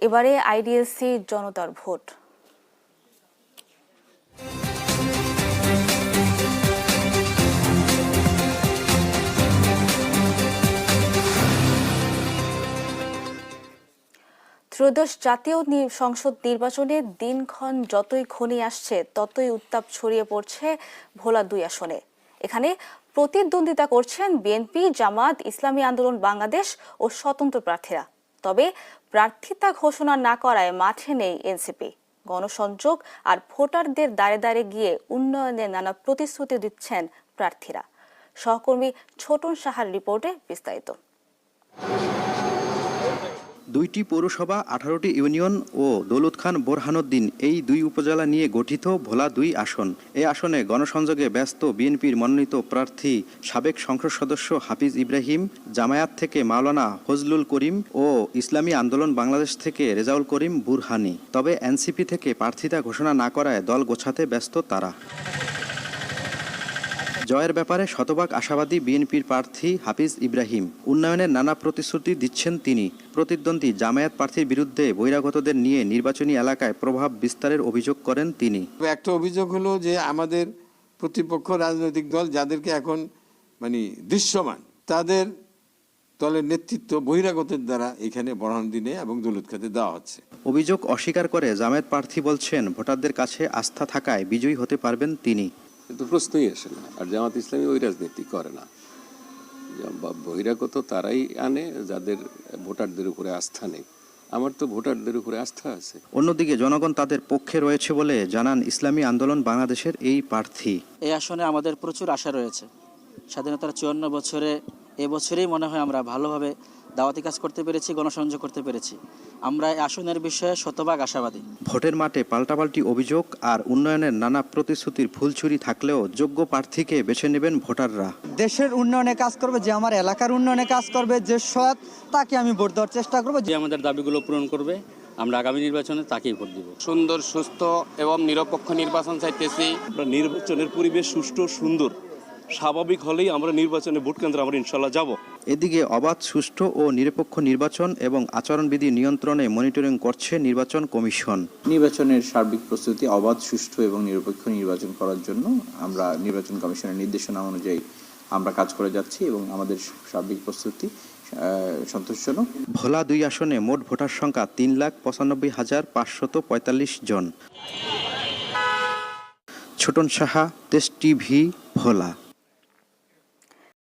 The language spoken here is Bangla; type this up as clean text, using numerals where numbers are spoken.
এবারে আইডিএলসি জনতার ভোট। ত্রয়োদশ জাতীয় সংসদ নির্বাচনের দিনক্ষণ যতই ঘনিয়ে আসছে ততই উত্তাপ ছড়িয়ে পড়ছে ভোলা ২ আসনে। এখানে প্রতিদ্বন্দ্বিতা করছেন বিএনপি, জামায়াত, ইসলামী আন্দোলন বাংলাদেশ ও স্বতন্ত্র প্রার্থীরা। তবে প্রার্থিতা ঘোষণা না করায় মাঠে নেই এনসিপি। গণসংযোগ আর ভোটারদের দ্বারে দ্বারে গিয়ে উন্নয়নের নানা প্রতিশ্রুতি দিচ্ছেন প্রার্থীরা। সহকর্মী ছোটন সাহার রিপোর্টে বিস্তারিত। ২টি পৌরসভা, ১৮টি ইউনিয়ন ও দৌলত খান বোরহানুদ্দিন এই ২ উপজেলা নিয়ে গঠিত ভোলা ২ আসন। এই আসনে গণসংযোগে ব্যস্ত বিএনপির মনোনীত প্রার্থী সাবেক সংসদ সদস্য হাফিজ ইব্রাহিম, জামায়াত থেকে মাওলানা ফজলুল করিম ও ইসলামী আন্দোলন বাংলাদেশ থেকে রেজাউল করিম বুরহানি। তবে এনসিপি থেকে প্রার্থিতা ঘোষণা না করায় দল গোছাতে ব্যস্ত তারা। জয়ের ব্যাপারে শতভাগ আশাবাদী বিএনপির প্রার্থী হাফিজ ইব্রাহিম। উন্নয়নের নানা প্রতিশ্রুতি দিচ্ছেন তিনি। প্রতিদ্বন্দ্বী জামায়াত প্রার্থীর বিরুদ্ধে বহিরাগতদের নিয়ে নির্বাচনী এলাকায় প্রভাব বিস্তারের অভিযোগ করেন তিনি। একটা অভিযোগ হলো যে আমাদের প্রতিপক্ষ রাজনৈতিক দল যাদেরকে এখন দৃশ্যমান, তাদের দলের নেতৃত্ব বহিরাগতের দ্বারা এখানে বোরহানুদ্দিনে এবং দৌলতখাতে দেওয়া হচ্ছে। অভিযোগ অস্বীকার করে জামায়াত প্রার্থী বলছেন, ভোটারদের কাছে আস্থা থাকায় বিজয়ী হতে পারবেন তিনি। কিন্তু প্রশ্নই আসে না। আর জামাত ইসলামী ওই রাজনীতি করে না। বহিরাগত তারাই আনে যাদের ভোটারদের উপরে আস্থা নেই। আমার তো ভোটারদের উপরে আস্থা আছে। অন্যদিকে জনগণ তাদের পক্ষে রয়েছে বলে জানান ইসলামী আন্দোলন বাংলাদেশের এই প্রার্থী। এই আসনে আমাদের প্রচুর আশা রয়েছে। স্বাধীনতার ৫৪ বছরে এবছরেই মনে হয় আমরা ভালোভাবে দাওয়াতি কাজ করতে পেরেছি, গণসংযোগ করতে পেরেছি। আমরা এই আসনের বিষয়ে শতভাগ আশাবাদী। ভোটের মাঠে পাল্টাপাল্টি অভিযোগ আর উন্নয়নের নানা প্রতিশ্রুতির ফুলছুরি থাকলেও যোগ্য প্রার্থীকে বেছে নেবেন ভোটাররা। দেশের উন্নয়নে কাজ করবে, যে আমার এলাকার উন্নয়নে কাজ করবে, যে সৎ, তাকে আমি ভোট দেওয়ার চেষ্টা করবো। যে আমাদের দাবিগুলো পূরণ করবে, আমরা আগামী নির্বাচনে তাকেই ভোট দিব। সুন্দর, সুস্থ এবং নিরপেক্ষ নির্বাচন চাইতেছি। নির্বাচনের পরিবেশ সুষ্ঠু, সুন্দর, স্বাভাবিক হলেই আমরা নির্বাচনে ভোট কেন্দ্রে আমরা ইনশাল্লাহ যাব। এদিকে অবাধ, সুষ্ঠু ও নিরপেক্ষ নির্বাচন এবং আচরণবিধি নিয়ন্ত্রণে মনিটরিং করছে নির্বাচন কমিশন। নির্বাচনের সার্বিক প্রস্তুতি, অবাধ, সুষ্ঠু এবং নিরপেক্ষ নির্বাচন করার জন্য আমরা নির্বাচন কমিশনের নির্দেশনা অনুযায়ী আমরা কাজ করে যাচ্ছি এবং আমাদের সার্বিক প্রস্তুতি সন্তোষজনক। ভোলা ২ আসনে মোট ভোটার সংখ্যা ৩,৯৫,৫৪৫ জন। ছোটন সাহা, দেশ টিভি, ভোলা।